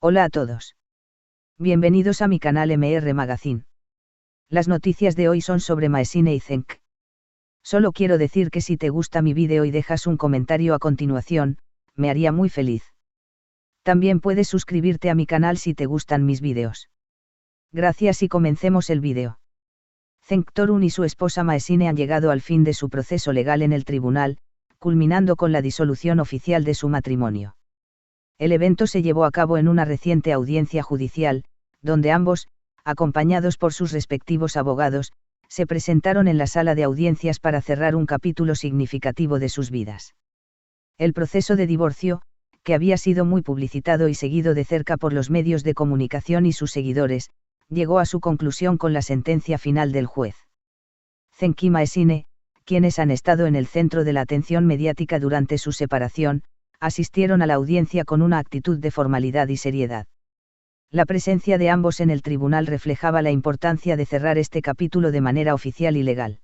Hola a todos. Bienvenidos a mi canal MR Magazine. Las noticias de hoy son sobre Maesine y Cenk. Solo quiero decir que si te gusta mi vídeo y dejas un comentario a continuación, me haría muy feliz. También puedes suscribirte a mi canal si te gustan mis vídeos. Gracias y comencemos el vídeo. Cenk Torun y su esposa Maesine han llegado al fin de su proceso legal en el tribunal, culminando con la disolución oficial de su matrimonio. El evento se llevó a cabo en una reciente audiencia judicial, donde ambos, acompañados por sus respectivos abogados, se presentaron en la sala de audiencias para cerrar un capítulo significativo de sus vidas. El proceso de divorcio, que había sido muy publicitado y seguido de cerca por los medios de comunicación y sus seguidores, llegó a su conclusión con la sentencia final del juez. Cenk y Maesine, quienes han estado en el centro de la atención mediática durante su separación, asistieron a la audiencia con una actitud de formalidad y seriedad. La presencia de ambos en el tribunal reflejaba la importancia de cerrar este capítulo de manera oficial y legal.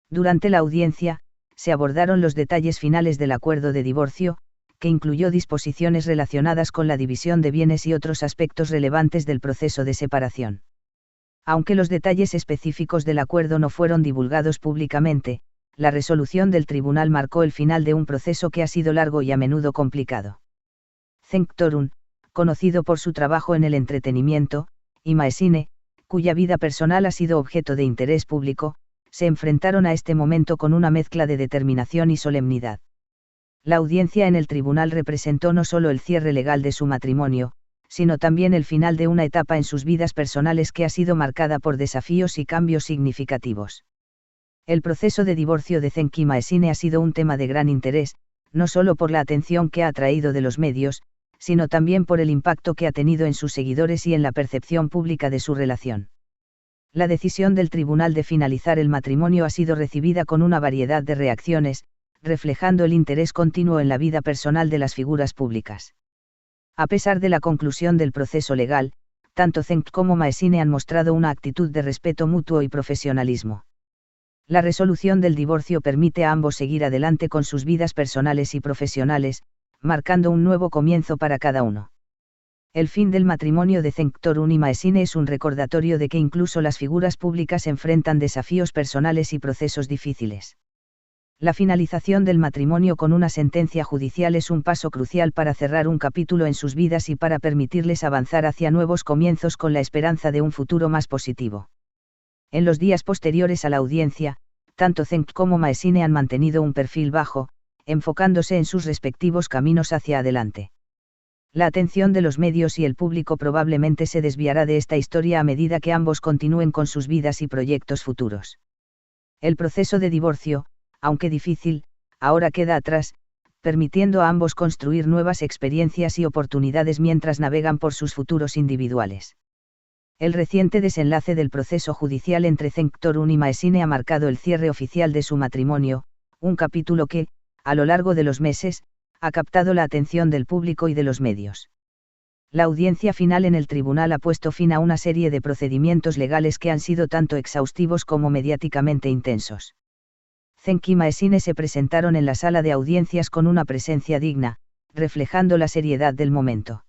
Durante la audiencia, se abordaron los detalles finales del acuerdo de divorcio, que incluyó disposiciones relacionadas con la división de bienes y otros aspectos relevantes del proceso de separación. Aunque los detalles específicos del acuerdo no fueron divulgados públicamente, la resolución del tribunal marcó el final de un proceso que ha sido largo y a menudo complicado. Cenk Torun, conocido por su trabajo en el entretenimiento, y Maesine, cuya vida personal ha sido objeto de interés público, se enfrentaron a este momento con una mezcla de determinación y solemnidad. La audiencia en el tribunal representó no solo el cierre legal de su matrimonio, sino también el final de una etapa en sus vidas personales que ha sido marcada por desafíos y cambios significativos. El proceso de divorcio de Cenk y Maesine ha sido un tema de gran interés, no solo por la atención que ha atraído de los medios, sino también por el impacto que ha tenido en sus seguidores y en la percepción pública de su relación. La decisión del tribunal de finalizar el matrimonio ha sido recibida con una variedad de reacciones, reflejando el interés continuo en la vida personal de las figuras públicas. A pesar de la conclusión del proceso legal, tanto Cenk como Maesine han mostrado una actitud de respeto mutuo y profesionalismo. La resolución del divorcio permite a ambos seguir adelante con sus vidas personales y profesionales, marcando un nuevo comienzo para cada uno. El fin del matrimonio de Cenk Torun y Maesine es un recordatorio de que incluso las figuras públicas enfrentan desafíos personales y procesos difíciles. La finalización del matrimonio con una sentencia judicial es un paso crucial para cerrar un capítulo en sus vidas y para permitirles avanzar hacia nuevos comienzos con la esperanza de un futuro más positivo. En los días posteriores a la audiencia, tanto Cenk como Maesine han mantenido un perfil bajo, enfocándose en sus respectivos caminos hacia adelante. La atención de los medios y el público probablemente se desviará de esta historia a medida que ambos continúen con sus vidas y proyectos futuros. El proceso de divorcio, aunque difícil, ahora queda atrás, permitiendo a ambos construir nuevas experiencias y oportunidades mientras navegan por sus futuros individuales. El reciente desenlace del proceso judicial entre Cenk Torun y Maesine ha marcado el cierre oficial de su matrimonio, un capítulo que, a lo largo de los meses, ha captado la atención del público y de los medios. La audiencia final en el tribunal ha puesto fin a una serie de procedimientos legales que han sido tanto exhaustivos como mediáticamente intensos. Cenk y Maesine se presentaron en la sala de audiencias con una presencia digna, reflejando la seriedad del momento.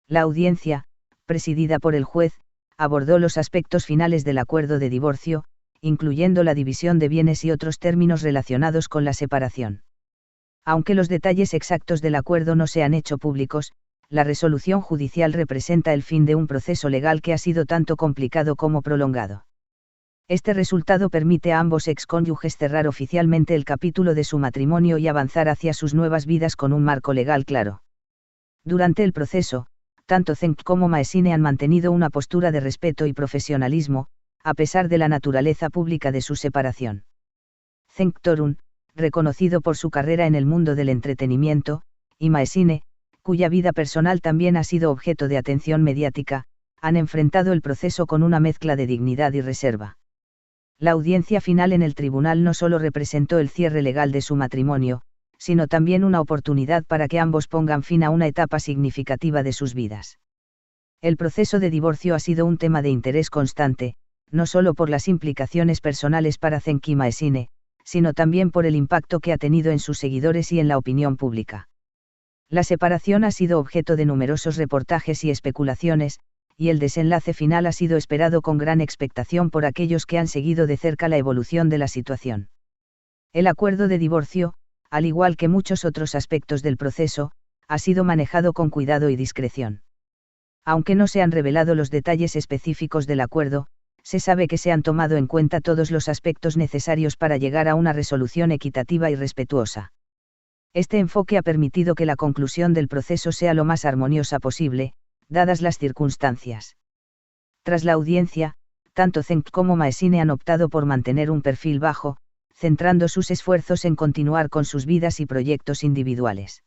La audiencia, presidida por el juez, abordó los aspectos finales del acuerdo de divorcio, incluyendo la división de bienes y otros términos relacionados con la separación. Aunque los detalles exactos del acuerdo no se han hecho públicos, la resolución judicial representa el fin de un proceso legal que ha sido tanto complicado como prolongado. Este resultado permite a ambos excónyuges cerrar oficialmente el capítulo de su matrimonio y avanzar hacia sus nuevas vidas con un marco legal claro. Durante el proceso, tanto Cenk como Maesine han mantenido una postura de respeto y profesionalismo, a pesar de la naturaleza pública de su separación. Cenk Torun, reconocido por su carrera en el mundo del entretenimiento, y Maesine, cuya vida personal también ha sido objeto de atención mediática, han enfrentado el proceso con una mezcla de dignidad y reserva. La audiencia final en el tribunal no solo representó el cierre legal de su matrimonio, sino también una oportunidad para que ambos pongan fin a una etapa significativa de sus vidas. El proceso de divorcio ha sido un tema de interés constante, no solo por las implicaciones personales para Cenk y Maesine, sino también por el impacto que ha tenido en sus seguidores y en la opinión pública. La separación ha sido objeto de numerosos reportajes y especulaciones, y el desenlace final ha sido esperado con gran expectación por aquellos que han seguido de cerca la evolución de la situación. El acuerdo de divorcio, al igual que muchos otros aspectos del proceso, ha sido manejado con cuidado y discreción. Aunque no se han revelado los detalles específicos del acuerdo, se sabe que se han tomado en cuenta todos los aspectos necesarios para llegar a una resolución equitativa y respetuosa. Este enfoque ha permitido que la conclusión del proceso sea lo más armoniosa posible, dadas las circunstancias. Tras la audiencia, tanto Cenk como Maesine han optado por mantener un perfil bajo, centrando sus esfuerzos en continuar con sus vidas y proyectos individuales.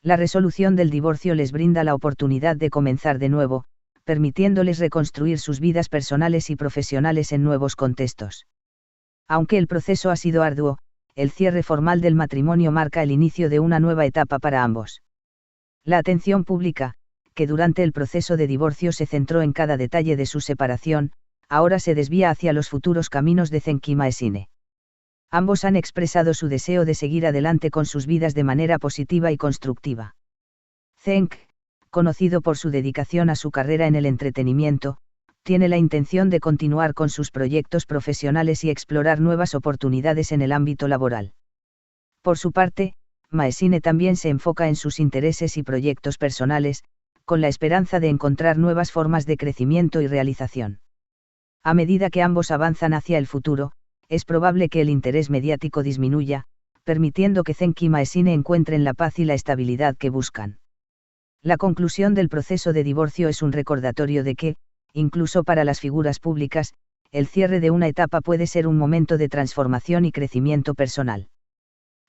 La resolución del divorcio les brinda la oportunidad de comenzar de nuevo, permitiéndoles reconstruir sus vidas personales y profesionales en nuevos contextos. Aunque el proceso ha sido arduo, el cierre formal del matrimonio marca el inicio de una nueva etapa para ambos. La atención pública, que durante el proceso de divorcio se centró en cada detalle de su separación, ahora se desvía hacia los futuros caminos de Cenk y Maesine. Ambos han expresado su deseo de seguir adelante con sus vidas de manera positiva y constructiva. Cenk, conocido por su dedicación a su carrera en el entretenimiento, tiene la intención de continuar con sus proyectos profesionales y explorar nuevas oportunidades en el ámbito laboral. Por su parte, Maesine también se enfoca en sus intereses y proyectos personales, con la esperanza de encontrar nuevas formas de crecimiento y realización. A medida que ambos avanzan hacia el futuro, es probable que el interés mediático disminuya, permitiendo que Cenk y Maesine encuentren la paz y la estabilidad que buscan. La conclusión del proceso de divorcio es un recordatorio de que, incluso para las figuras públicas, el cierre de una etapa puede ser un momento de transformación y crecimiento personal.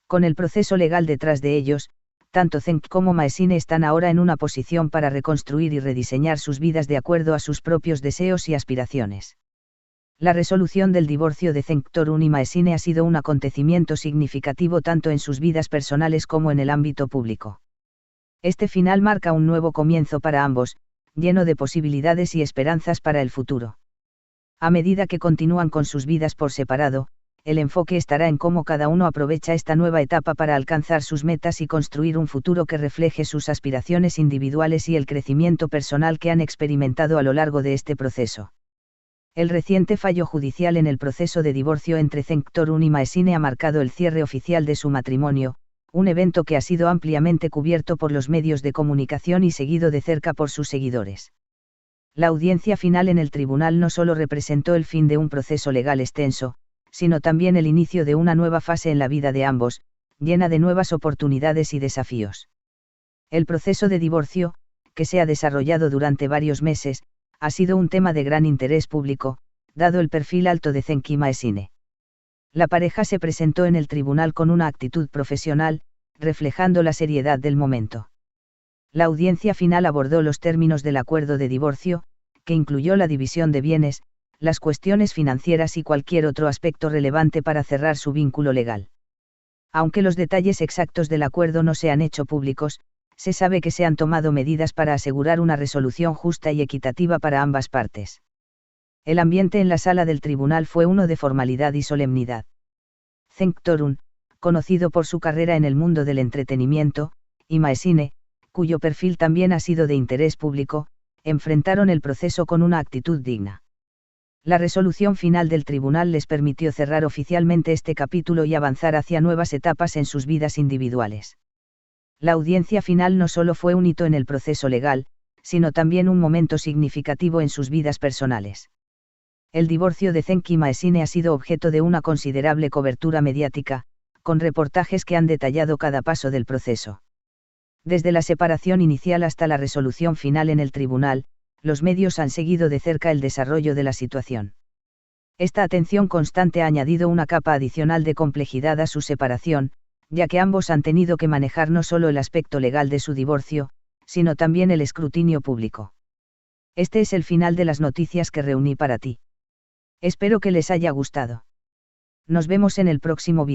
Con el proceso legal detrás de ellos, tanto Cenk como Maesine están ahora en una posición para reconstruir y rediseñar sus vidas de acuerdo a sus propios deseos y aspiraciones. La resolución del divorcio de Cenk Torun y Maesine ha sido un acontecimiento significativo tanto en sus vidas personales como en el ámbito público. Este final marca un nuevo comienzo para ambos, lleno de posibilidades y esperanzas para el futuro. A medida que continúan con sus vidas por separado, el enfoque estará en cómo cada uno aprovecha esta nueva etapa para alcanzar sus metas y construir un futuro que refleje sus aspiraciones individuales y el crecimiento personal que han experimentado a lo largo de este proceso. El reciente fallo judicial en el proceso de divorcio entre Cenk Torun y Maesine ha marcado el cierre oficial de su matrimonio, un evento que ha sido ampliamente cubierto por los medios de comunicación y seguido de cerca por sus seguidores. La audiencia final en el tribunal no solo representó el fin de un proceso legal extenso, sino también el inicio de una nueva fase en la vida de ambos, llena de nuevas oportunidades y desafíos. El proceso de divorcio, que se ha desarrollado durante varios meses, ha sido un tema de gran interés público, dado el perfil alto de Cenk y Maesine. La pareja se presentó en el tribunal con una actitud profesional, reflejando la seriedad del momento. La audiencia final abordó los términos del acuerdo de divorcio, que incluyó la división de bienes, las cuestiones financieras y cualquier otro aspecto relevante para cerrar su vínculo legal. Aunque los detalles exactos del acuerdo no se han hecho públicos, se sabe que se han tomado medidas para asegurar una resolución justa y equitativa para ambas partes. El ambiente en la sala del tribunal fue uno de formalidad y solemnidad. Cenk Torun, conocido por su carrera en el mundo del entretenimiento, y Maesine, cuyo perfil también ha sido de interés público, enfrentaron el proceso con una actitud digna. La resolución final del tribunal les permitió cerrar oficialmente este capítulo y avanzar hacia nuevas etapas en sus vidas individuales. La audiencia final no solo fue un hito en el proceso legal, sino también un momento significativo en sus vidas personales. El divorcio de Cenk y Maesine ha sido objeto de una considerable cobertura mediática, con reportajes que han detallado cada paso del proceso. Desde la separación inicial hasta la resolución final en el tribunal, los medios han seguido de cerca el desarrollo de la situación. Esta atención constante ha añadido una capa adicional de complejidad a su separación, ya que ambos han tenido que manejar no solo el aspecto legal de su divorcio, sino también el escrutinio público. Este es el final de las noticias que reuní para ti. Espero que les haya gustado. Nos vemos en el próximo vídeo.